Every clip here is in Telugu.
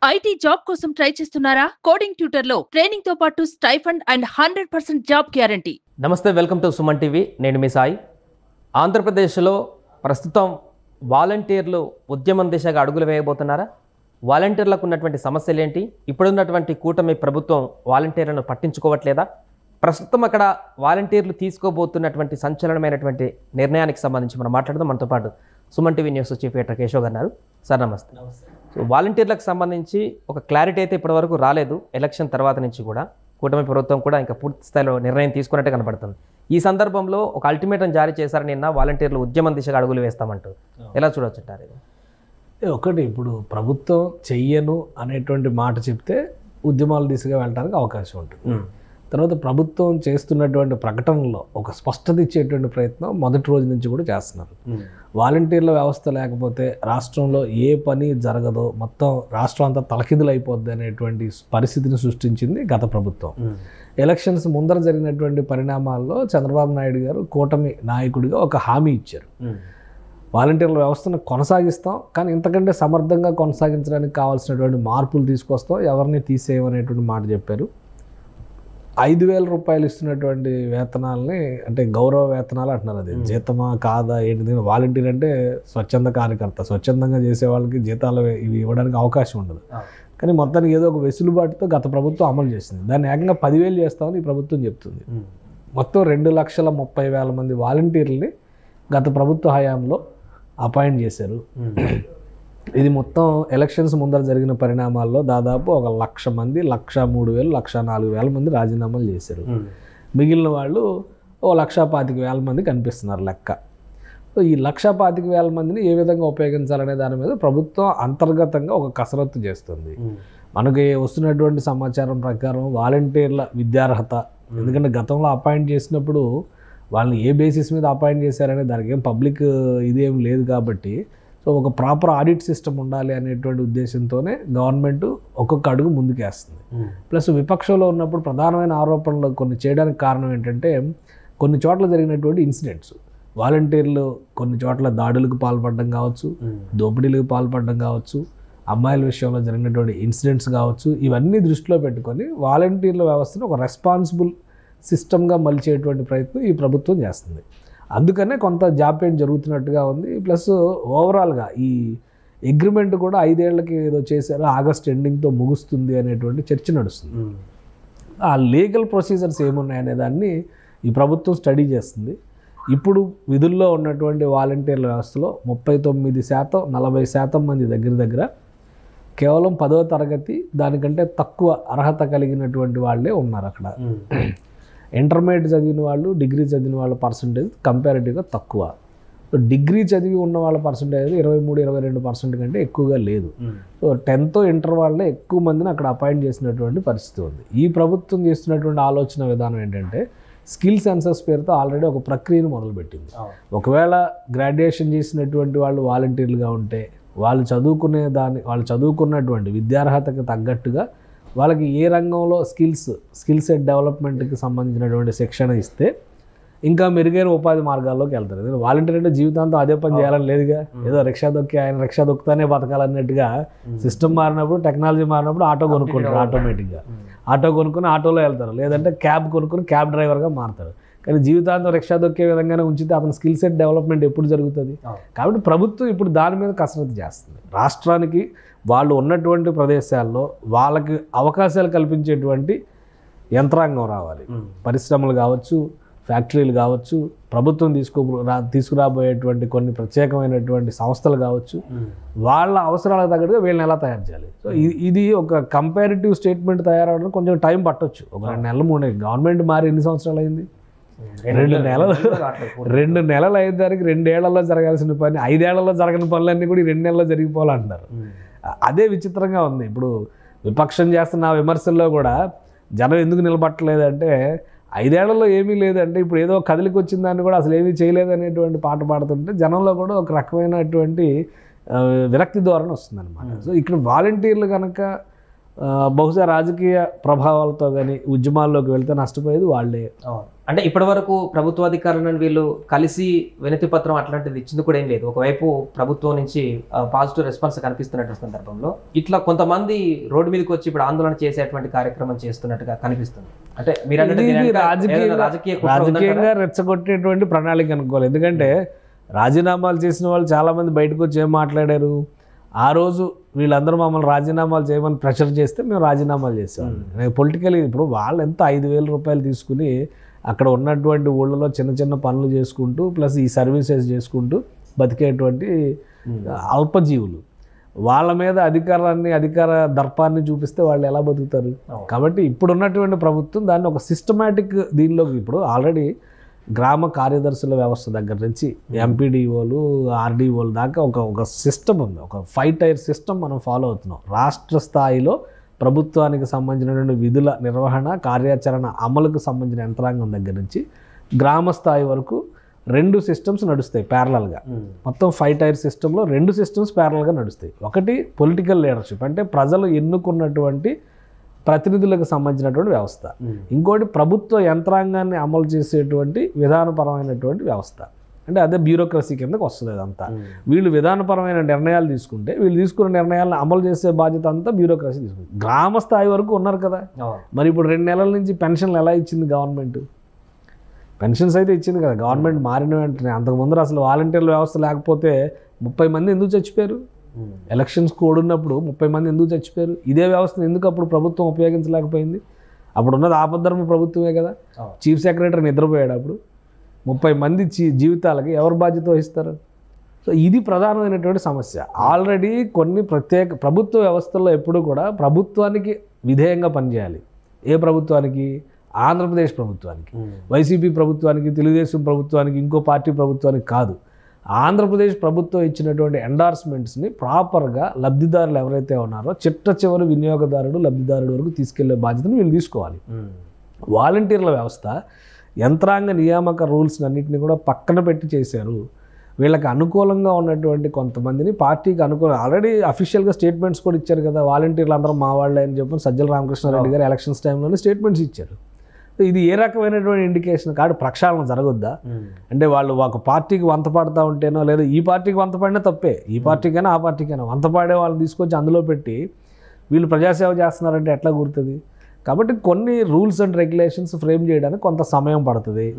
ఐటీ జాబ్ కోసం ట్రై చేస్తున్నారా? కోడింగ్ ట్యూటర్ లో ట్రైనింగ్ తో పాటు స్టైఫండ్ అండ్ 100% జాబ్ గ్యారంటీ. నమస్తే, వెల్కమ్ టు సుమన్ టీవీ. నేను మీ సాయి. ఆంధ్రప్రదేశ్లో ప్రస్తుతం వాలంటీర్లు ఉద్యమం దిశగా అడుగులు వేయబోతున్నారా? వాలంటీర్లకు ఉన్నటువంటి సమస్యలు ఏంటి? ఇప్పుడున్నటువంటి కూటమి ప్రభుత్వం వాలంటీర్లను పట్టించుకోవట్లేదా? ప్రస్తుతం అక్కడ వాలంటీర్లు తీసుకోబోతున్నటువంటి సంచలనమైనటువంటి నిర్ణయానికి సంబంధించి మనం మాట్లాడదాం. మనతో పాటు Suman TV news chief editor Keshav గారు ఉన్నారు. సార్ నమస్తే. సో వాలంటీర్లకు సంబంధించి ఒక క్లారిటీ అయితే ఇప్పటివరకు రాలేదు. ఎలక్షన్ తర్వాత నుంచి కూడా కూటమి ప్రభుత్వం కూడా ఇంకా పూర్తి స్థాయిలో నిర్ణయం తీసుకున్నట్టే కనబడుతుంది. ఈ సందర్భంలో ఒక అల్టిమేటం జారీ చేశారు నిన్న, వాలంటీర్లు ఉద్యమం దిశగా అడుగులు వేస్తామంటూ. ఎలా చూడొచ్చుంటారు ఇది? ఒకటి, ఇప్పుడు ప్రభుత్వం చెయ్యను అనేటువంటి మాట చెప్తే ఉద్యమాల దిశగా వెళ్ళడానికి అవకాశం ఉంటుంది. తర్వాత ప్రభుత్వం చేస్తున్నటువంటి ప్రకటనలో ఒక స్పష్టత ఇచ్చేటువంటి ప్రయత్నం మొదటి రోజు నుంచి కూడా చేస్తున్నారు. వాలంటీర్ల వ్యవస్థ లేకపోతే రాష్ట్రంలో ఏ పని జరగదో, మొత్తం రాష్ట్రం అంతా తలకిందులు అయిపోద్ది అనేటువంటి పరిస్థితిని సృష్టించింది గత ప్రభుత్వం. ఎలక్షన్స్ ముందర జరిగినటువంటి పరిణామాల్లో చంద్రబాబు నాయుడు గారు కూటమి నాయకుడిగా ఒక హామీ ఇచ్చారు. వాలంటీర్ల వ్యవస్థను కొనసాగిస్తాం, కానీ ఇంతకంటే సమర్థంగా కొనసాగించడానికి కావాల్సినటువంటి మార్పులు తీసుకొస్తాం, ఎవరిని తీసేయమనేటువంటి మాట చెప్పారు. 5,000 రూపాయలు ఇస్తున్నటువంటి వేతనాలని, అంటే గౌరవ వేతనాలు అంటున్నారు, అది జీతమా కాదా ఏంటిది? వాలంటీర్ అంటే స్వచ్ఛంద కార్యకర్త, స్వచ్ఛందంగా చేసే వాళ్ళకి జీతాలు ఇవి ఇవ్వడానికి అవకాశం ఉండదు. కానీ మొత్తానికి ఏదో ఒక వెసులుబాటుతో గత ప్రభుత్వం అమలు చేసింది. దాన్ని ఏకంగా 10,000 చేస్తామని ఈ ప్రభుత్వం చెప్తుంది. మొత్తం 2,30,000 మంది వాలంటీర్లని గత ప్రభుత్వ హయాంలో అపాయింట్ చేశారు. ఇది మొత్తం ఎలక్షన్స్ ముందర జరిగిన పరిణామాల్లో దాదాపు 1,00,000 మంది, 1,03,000, 1,04,000 మంది రాజీనామాలు చేశారు. మిగిలిన వాళ్ళు 1,25,000 మంది కనిపిస్తున్నారు లెక్క. ఈ 1,25,000 మందిని ఏ విధంగా ఉపయోగించాలనే దాని మీద ప్రభుత్వం అంతర్గతంగా ఒక కసరత్తు చేస్తుంది. మనకి వస్తున్నటువంటి సమాచారం ప్రకారం వాలంటీర్ల విద్యార్హత, ఎందుకంటే గతంలో అపాయింట్ చేసినప్పుడు వాళ్ళని ఏ బేసిస్ మీద అపాయింట్ చేశారనే దానికి ఏం పబ్లిక్ ఇదేం లేదు కాబట్టి, సో ఒక ప్రాపర్ ఆడిట్ సిస్టమ్ ఉండాలి అనేటువంటి ఉద్దేశంతోనే గవర్నమెంట్ ఒక్కొక్క అడుగు ముందుకేస్తుంది. ప్లస్ విపక్షంలో ఉన్నప్పుడు ప్రధానమైన ఆరోపణలు కొన్ని చేయడానికి కారణం ఏంటంటే, కొన్ని చోట్ల జరిగినటువంటి ఇన్సిడెంట్స్, వాలంటీర్లు కొన్ని చోట్ల దాడులకు పాల్పడడం కావచ్చు, దోపిడీలకు పాల్పడడం కావచ్చు, అమ్మాయిల విషయంలో జరిగినటువంటి ఇన్సిడెంట్స్ కావచ్చు, ఇవన్నీ దృష్టిలో పెట్టుకొని వాలంటీర్ల వ్యవస్థను ఒక రెస్పాన్సిబుల్ సిస్టమ్గా మలిచేటువంటి ప్రయత్నం ఈ ప్రభుత్వం చేస్తుంది. అందుకనే కొంత జాప్యం జరుగుతున్నట్టుగా ఉంది. ప్లస్ ఓవరాల్గా ఈ అగ్రిమెంట్ కూడా 5 ఏళ్లకి ఏదో చేశారో, ఆగస్ట్ ఎండింగ్తో ముగుస్తుంది అనేటువంటి చర్చ నడుస్తుంది. ఆ లీగల్ ప్రొసీజర్స్ ఏమున్నాయనే దాన్ని ఈ ప్రభుత్వం స్టడీ చేస్తుంది. ఇప్పుడు విధుల్లో ఉన్నటువంటి వాలంటీర్ల వ్యవస్థలో 39%, 40% మంది దగ్గర కేవలం 10వ తరగతి దానికంటే తక్కువ అర్హత కలిగినటువంటి వాళ్ళే ఉన్నారు అక్కడ. ఇంటర్మీడియట్ చదివిన వాళ్ళు, డిగ్రీ చదివిన వాళ్ళ పర్సంటేజ్ కంపారిటివ్గా తక్కువ. సో డిగ్రీ చదివి ఉన్న వాళ్ళ పర్సంటేజ్ 23-22% కంటే ఎక్కువగా లేదు. సో 10th ఇంటర్ వాళ్ళే ఎక్కువ మందిని అక్కడ అపాయింట్ చేసినటువంటి పరిస్థితి ఉంది. ఈ ప్రభుత్వం చేస్తున్నటువంటి ఆలోచన విధానం ఏంటంటే, స్కిల్ సెన్సస్ పేరుతో ఆల్రెడీ ఒక ప్రక్రియను మొదలుపెట్టింది. ఒకవేళ గ్రాడ్యుయేషన్ చేసినటువంటి వాళ్ళు వాలంటీర్లుగా ఉంటే వాళ్ళు చదువుకున్నటువంటి విద్యార్హతకు తగ్గట్టుగా వాళ్ళకి ఏ రంగంలో స్కిల్ సెట్ డెవలప్మెంట్కి సంబంధించినటువంటి శిక్షణ ఇస్తే ఇంకా మెరుగైన ఉపాధి మార్గాల్లోకి వెళ్తారు. ఎందుకంటే వాలంటీర్ అంటే జీవితాంతం అదే పని చేయాలని లేదుగా. ఏదో రిక్షా దొక్కి ఆయన రిక్షా దొక్కుతానే బతకాలన్నట్టుగా సిస్టమ్ మారినప్పుడు, టెక్నాలజీ మారినప్పుడు ఆటో కొనుక్కుంటారు. ఆటోమేటిక్గా ఆటో కొనుక్కొని ఆటోలో వెళ్తారు, లేదంటే క్యాబ్ కొనుక్కొని క్యాబ్ డ్రైవర్గా మారుతారు. కానీ జీవితాంతం రిక్షా దొక్కే విధంగానే ఉంచితే అతని స్కిల్ సెట్ డెవలప్మెంట్ ఎప్పుడు జరుగుతుంది? కాబట్టి ప్రభుత్వం ఇప్పుడు దాని మీద కసరత్తు చేస్తుంది. రాష్ట్రానికి వాళ్ళు ఉన్నటువంటి ప్రదేశాల్లో వాళ్ళకి అవకాశాలు కల్పించేటువంటి యంత్రాంగం రావాలి. పరిశ్రమలు కావచ్చు, ఫ్యాక్టరీలు కావచ్చు, ప్రభుత్వం తీసుకురాబోయేటువంటి కొన్ని ప్రత్యేకమైనటువంటి సంస్థలు కావచ్చు, వాళ్ళ అవసరాలకు తగ్గట్టుగా వీళ్ళని ఎలా తయారు చేయాలి. సో ఇది ఒక కంపారిటివ్ స్టేట్మెంట్ తయారవడానికి కొంచెం టైం పట్టొచ్చు. ఒక 2 నెలలు 3 నెలలు. గవర్నమెంట్ మారి ఎన్ని సంవత్సరాలు అయింది? 2 నెలలు అయ్యేదానికి 2 ఏళ్లలో జరగాల్సిన పని 5 ఏళ్లలో జరగని పనులన్నీ కూడా 2 నెలల్లో జరిగిపోవాలంటున్నారు. అదే విచిత్రంగా ఉంది. ఇప్పుడు విపక్షం చేస్తున్న విమర్శల్లో కూడా జనం ఎందుకు నిలబట్టలేదంటే, 5 ఏళ్లలో ఏమీ లేదంటే ఇప్పుడు ఏదో కదిలికి వచ్చిన దాన్ని కూడా అసలు ఏమీ చేయలేదనేటువంటి పాట పాడుతుంటే జనంలో కూడా ఒక రకమైనటువంటి విరక్తి ధోరణి వస్తుందన్నమాట. సో ఇక్కడ వాలంటీర్లు కనుక బహుశా రాజకీయ ప్రభావాలతో కానీ ఉద్యమాల్లోకి వెళ్తే నష్టపోయేది వాళ్ళే. అంటే ఇప్పటి వరకు ప్రభుత్వ అధికారులను వీళ్ళు కలిసి వినతి పత్రం అట్లాంటిది ఇచ్చింది కూడా ఏం లేదు. ఒకవైపు ప్రభుత్వం నుంచి పాజిటివ్ రెస్పాన్స్ కనిపిస్తున్నట్టు సందర్భంలో ఇట్లా కొంతమంది రోడ్డు మీదకి వచ్చి ఇప్పుడు ఆందోళన చేసేటువంటి కార్యక్రమం చేస్తున్నట్టుగా కనిపిస్తుంది. అంటే మీరు రాజకీయంగా రెచ్చగొట్టేటువంటి ప్రణాళిక అనుకోవాలి. ఎందుకంటే రాజీనామాలు చేసిన వాళ్ళు చాలామంది బయటకు వచ్చి ఏం మాట్లాడారు, ఆ రోజు వీళ్ళందరూ మమ్మల్ని రాజీనామాలు చేయమని ప్రెషర్ చేస్తే మేము రాజీనామాలు చేసేవాళ్ళం. పొలిటికల్ ఇప్పుడు వాళ్ళు ఎంత 5,000 రూపాయలు తీసుకుని అక్కడ ఉన్నటువంటి ఊళ్ళలో చిన్న చిన్న పనులు చేసుకుంటూ ప్లస్ ఈ సర్వీసెస్ చేసుకుంటూ బతికేటువంటి అల్పజీవులు, వాళ్ళ మీద అధికార దర్పాన్ని చూపిస్తే వాళ్ళు ఎలా బతుకుతారు? కాబట్టి ఇప్పుడున్నటువంటి ప్రభుత్వం దాన్ని ఒక సిస్టమేటిక్ దీనిలోకి, ఇప్పుడు ఆల్రెడీ గ్రామ కార్యదర్శుల వ్యవస్థ దగ్గర నుంచి ఎంపీడీఓలు ఆర్డీఓలు దాకా ఒక సిస్టమ్ ఉంది, ఒక 5 టైర్ సిస్టమ్ మనం ఫాలో అవుతున్నాం. రాష్ట్ర స్థాయిలో ప్రభుత్వానికి సంబంధించినటువంటి విధుల నిర్వహణ కార్యాచరణ అమలుకు సంబంధించిన యంత్రాంగం దగ్గర నుంచి గ్రామ స్థాయి వరకు 2 సిస్టమ్స్ నడుస్తాయి ప్యారలల్గా. మొత్తం 5 టైర్ సిస్టంలో 2 సిస్టమ్స్ ప్యారలల్గా నడుస్తాయి. ఒకటి పొలిటికల్ లీడర్షిప్, అంటే ప్రజలు ఎన్నుకున్నటువంటి ప్రతినిధులకు సంబంధించినటువంటి వ్యవస్థ. ఇంకోటి ప్రభుత్వ యంత్రాంగాన్ని అమలు చేసేటువంటి విధానపరమైనటువంటి వ్యవస్థ, అంటే అదే బ్యూరోక్రసీ కిందకు వస్తుంది. అదంతా వీళ్ళు విధానపరమైన నిర్ణయాలు తీసుకుంటే వీళ్ళు తీసుకున్న నిర్ణయాలను అమలు చేసే బాధ్యత అంతా బ్యూరోక్రసీ తీసుకుంది. గ్రామ స్థాయి వరకు ఉన్నారు కదా. మరి ఇప్పుడు 2 నెలల నుంచి పెన్షన్లు ఎలా ఇచ్చింది గవర్నమెంట్? పెన్షన్స్ అయితే ఇచ్చింది కదా గవర్నమెంట్ మారిన వెంటనే. అంతకుముందు అసలు వాలంటీర్ల వ్యవస్థ లేకపోతే 30 మంది ఎందుకు చచ్చిపోయారు? ఎలక్షన్స్ కోడ్ ఉన్నప్పుడు 30 మంది ఎందుకు చచ్చిపోయారు? ఇదే వ్యవస్థను ఎందుకు అప్పుడు ప్రభుత్వం ఉపయోగించలేకపోయింది? అప్పుడు ఉన్నది ఆపద్ధర్మ ప్రభుత్వమే కదా. చీఫ్ సెక్రటరీ నిద్రపోయాడు. అప్పుడు 30 మంది జీవితాలకి ఎవరు బాధ్యత వహిస్తారు? సో ఇది ప్రధానమైనటువంటి సమస్య. ఆల్రెడీ కొన్ని ప్రత్యేక ప్రభుత్వ వ్యవస్థల్లో ఎప్పుడు కూడా ప్రభుత్వానికి విధేయంగా పనిచేయాలి. ఏ ప్రభుత్వానికి? ఆంధ్రప్రదేశ్ ప్రభుత్వానికి. వైసీపీ ప్రభుత్వానికి, తెలుగుదేశం ప్రభుత్వానికి, ఇంకో పార్టీ ప్రభుత్వానికి కాదు. ఆంధ్రప్రదేశ్ ప్రభుత్వం ఇచ్చినటువంటి ఎండార్స్మెంట్స్ని ప్రాపర్గా లబ్ధిదారులు ఎవరైతే ఉన్నారో చిట్ట చివరి వినియోగదారుడు లబ్ధిదారుడు వరకు తీసుకెళ్లే బాధ్యతను వీళ్ళు తీసుకోవాలి. వాలంటీర్ల వ్యవస్థ యంత్రాంగ నియామక రూల్స్ అన్నింటినీ కూడా పక్కన పెట్టి చేశారు. వీళ్ళకి అనుకూలంగా ఉన్నటువంటి కొంతమందిని పార్టీకి అనుకూలం ఆల్రెడీ అఫీషియల్గా స్టేట్మెంట్స్ కూడా ఇచ్చారు కదా. వాలంటీర్లు అందరూ మా వాళ్ళే అని చెప్పి సజ్జల రామకృష్ణారెడ్డి గారు ఎలక్షన్స్ టైంలోనే స్టేట్మెంట్స్ ఇచ్చారు. ఇది ఏ రకమైనటువంటి ఇండికేషన్? కాదు ప్రక్షాళన జరగొద్దా? అంటే వాళ్ళు ఒక పార్టీకి వంత పడతా ఉంటేనో, లేదా ఈ పార్టీకి వంత పడినా తప్పే, ఈ పార్టీకైనా ఆ పార్టీకైనా వంత పాడే వాళ్ళని తీసుకొచ్చి అందులో పెట్టి వీళ్ళు ప్రజాసేవ చేస్తున్నారంటే ఎట్లా గుర్తుంది? కాబట్టి కొన్ని రూల్స్ అండ్ రెగ్యులేషన్స్ ఫ్రేమ్ చేయడానికి కొంత సమయం పడుతుంది.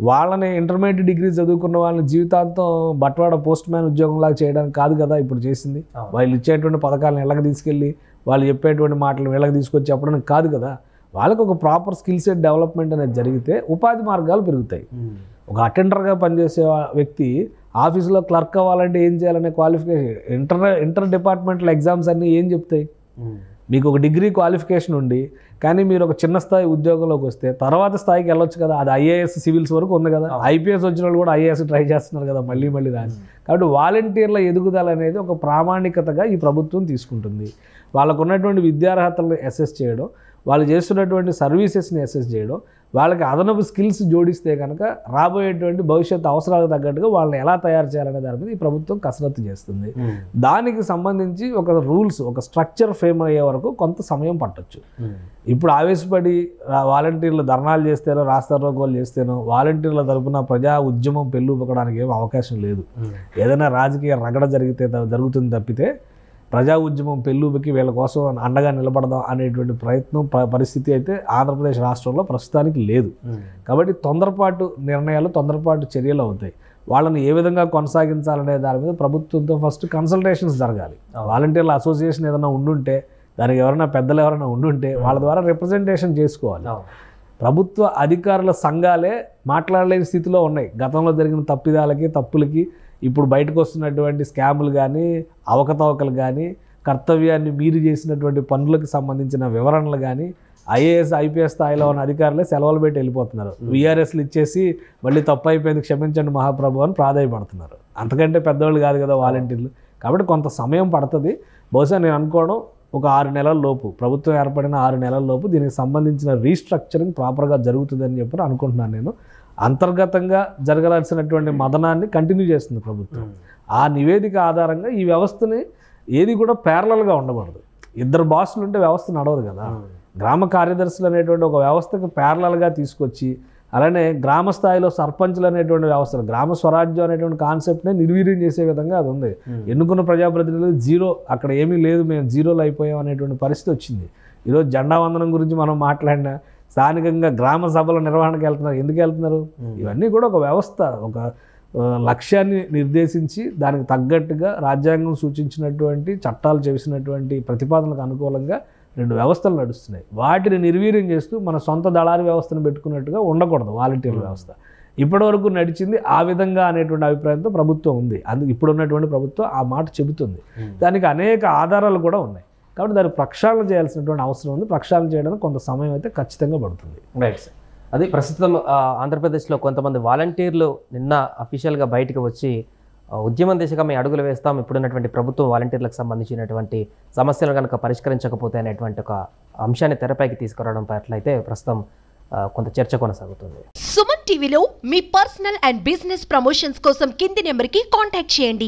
వాళ్ళని ఇంటర్మీడియట్ డిగ్రీ చదువుకున్న వాళ్ళని జీవితాంతం బట్వాడ పోస్ట్ మ్యాన్ ఉద్యోగంలాగా చేయడానికి కాదు కదా ఇప్పుడు చేసింది. వాళ్ళు ఇచ్చేటువంటి పథకాలను ఇళ్ళకి తీసుకెళ్ళి వాళ్ళు చెప్పేటువంటి మాటలు వీళ్ళకి తీసుకొచ్చి చెప్పడానికి కాదు కదా. వాళ్ళకి ఒక ప్రాపర్ స్కిల్ సెట్ డెవలప్మెంట్ అనేది జరిగితే ఉపాధి మార్గాలు పెరుగుతాయి. ఒక అటెండర్గా పనిచేసే వ్యక్తి ఆఫీసులో క్లర్క్ అవ్వాలంటే ఏం చేయాలనే క్వాలిఫికేషన్ ఇంటర్ డిపార్ట్మెంటల్ ఎగ్జామ్స్ అన్నీ ఏం చెప్తాయి? మీకు ఒక డిగ్రీ క్వాలిఫికేషన్ ఉండి కానీ మీరు ఒక చిన్న స్థాయి ఉద్యోగంలోకి వస్తే తర్వాత స్థాయికి వెళ్ళొచ్చు కదా. అది ఐఏఎస్ సివిల్స్ వరకు ఉంది కదా. ఐపీఎస్ వచ్చిన వాళ్ళు కూడా ఐఏఎస్ ట్రై చేస్తున్నారు కదా మళ్ళీ రాని. కాబట్టి వాలంటీర్ల ఎదుగుదల అనేది ఒక ప్రామాణికతగా ఈ ప్రభుత్వం తీసుకుంటుంది. వాళ్ళకు ఉన్నటువంటి విద్యార్హతలను అసెస్ చేయడం, వాళ్ళు చేస్తున్నటువంటి సర్వీసెస్ని అసెస్ చేయడం, వాళ్ళకి అదనపు స్కిల్స్ జోడిస్తే కనుక రాబోయేటువంటి భవిష్యత్తు అవసరాలకు తగ్గట్టుగా వాళ్ళని ఎలా తయారు చేయాలనే దాని మీద ఈ ప్రభుత్వం కసరత్తు చేస్తుంది. దానికి సంబంధించి ఒక రూల్స్, ఒక స్ట్రక్చర్ ఫేమ్ అయ్యే వరకు కొంత సమయం పట్టొచ్చు. ఇప్పుడు ఆవేశపడి వాలంటీర్లు ధర్నాలు చేస్తేనో రాస్తారోకోలు చేస్తేనో వాలంటీర్ల తరపున ప్రజా ఉద్యమం పెళ్ళుపకడానికి ఏం అవకాశం లేదు. ఏదైనా రాజకీయ రగడ జరుగుతుంది తప్పితే ప్రజా ఉద్యమం పెళ్ళుబకి వీళ్ళ కోసం అండగా నిలబడదాం అనేటువంటి ప్రయత్నం పరిస్థితి అయితే ఆంధ్రప్రదేశ్ రాష్ట్రంలో ప్రస్తుతానికి లేదు. కాబట్టి తొందరపాటు నిర్ణయాలు, తొందరపాటు చర్యలు అవుతాయి. వాళ్ళని ఏ విధంగా కొనసాగించాలనే దాని మీద ప్రభుత్వంతో ఫస్ట్ కన్సల్టేషన్స్ జరగాలి. వాలంటీర్ల అసోసియేషన్ ఏదైనా ఉండుంటే, దానికి ఎవరైనా పెద్దలు ఎవరైనా ఉండుంటే వాళ్ళ ద్వారా రిప్రజెంటేషన్ చేసుకోవాలి. ప్రభుత్వ అధికారుల సంఘాలే మాట్లాడలేని స్థితిలో ఉన్నాయి. గతంలో జరిగిన తప్పిదాలకి, తప్పులకి, ఇప్పుడు బయటకు వస్తున్నటువంటి స్కాములు కానీ, అవకతవకలు కానీ, కర్తవ్యాన్ని మీరి చేసినటువంటి పనులకు సంబంధించిన వివరణలు కానీ ఐఏఎస్ ఐపీఎస్ స్థాయిలో ఉన్న అధికారులే సెలవులు పెట్టి వెళ్ళిపోతున్నారు. వీఆర్ఎస్లు ఇచ్చేసి మళ్ళీ తప్పు అయిపోయింది క్షమించండి మహాప్రభు అని ప్రాధాయపడుతున్నారు. అంతకంటే పెద్దవాళ్ళు కాదు కదా వాలంటీర్లు. కాబట్టి కొంత సమయం పడుతుంది. బహుశా నేను అనుకోవడం ఒక 6 నెలల లోపు, ప్రభుత్వం ఏర్పడిన 6 నెలల లోపు దీనికి సంబంధించిన రీస్ట్రక్చరింగ్ ప్రాపర్గా జరుగుతుందని చెప్పి అనుకుంటున్నాను నేను. అంతర్గతంగా జరగాల్సినటువంటి మదనాన్ని కంటిన్యూ చేస్తుంది ప్రభుత్వం. ఆ నివేదిక ఆధారంగా ఈ వ్యవస్థని ఏది కూడా ప్యారలల్గా ఉండకూడదు. ఇద్దరు బాసులు ఉంటే వ్యవస్థ నడవదు కదా. గ్రామ కార్యదర్శులు అనేటువంటి ఒక వ్యవస్థకు ప్యారలల్గా తీసుకొచ్చి, అలానే గ్రామ స్థాయిలో సర్పంచ్లు అనేటువంటి వ్యవస్థలు, గ్రామ స్వరాజ్యం అనేటువంటి కాన్సెప్ట్నే నిర్వీర్యం చేసే విధంగా అది ఉంది. ఎన్నుకున్న ప్రజాప్రతినిధులు జీరో, అక్కడ ఏమీ లేదు, మేము జీరోలో అయిపోయాం అనేటువంటి పరిస్థితి వచ్చింది. ఈరోజు జెండా వందనం గురించి మనం మాట్లాడినా, స్థానికంగా గ్రామ సభల నిర్వహణకు వెళ్తున్నారు. ఎందుకు వెళ్తున్నారు? ఇవన్నీ కూడా ఒక వ్యవస్థ, ఒక లక్ష్యాన్ని నిర్దేశించి దానికి తగ్గట్టుగా రాజ్యాంగం సూచించినటువంటి చట్టాలు చేసినటువంటి ప్రతిపాదనలకు అనుకూలంగా రెండు వ్యవస్థలు నడుస్తున్నాయి. వాటిని నిర్వీర్యం చేస్తూ మన సొంత దళారీ వ్యవస్థను పెట్టుకున్నట్టుగా ఉండకూడదు వాలంటీర్ వ్యవస్థ. ఇప్పటివరకు నడిచింది ఆ విధంగా అనేటువంటి అభిప్రాయంతో ప్రభుత్వం ఉంది. అందుకు ఇప్పుడున్నటువంటి ప్రభుత్వం ఆ మాట చెబుతుంది. దానికి అనేక ఆధారాలు కూడా ఉన్నాయి. కాబట్టి దాన్ని ప్రక్షాళన చేయాల్సినటువంటి అవసరం ఉంది. ప్రక్షాళన చేయడానికి కొంత సమయం అయితే ఖచ్చితంగా పడుతుంది. Right sir. అది ప్రస్తుతం ఆంధ్రప్రదేశ్లో కొంతమంది వాలంటీర్లు నిన్న అఫీషియల్గా బయటకు వచ్చి ఉద్యమం దిశగా మేము అడుగులు వేస్తాం, ఇప్పుడున్నటువంటి ప్రభుత్వం వాలంటీర్లకు సంబంధించినటువంటి సమస్యలు కనుక పరిష్కరించకపోతే అనేటువంటి ఒక అంశాన్ని తెరపైకి తీసుకురావడం పట్ల అయితే ప్రస్తుతం కొంత చర్చ కొనసాగుతుంది. సుమన్ టీవీలో మీ పర్సనల్ అండ్ బిజినెస్ ప్రమోషన్స్ కోసం కింది నెంబర్కి కాంటాక్ట్ చేయండి.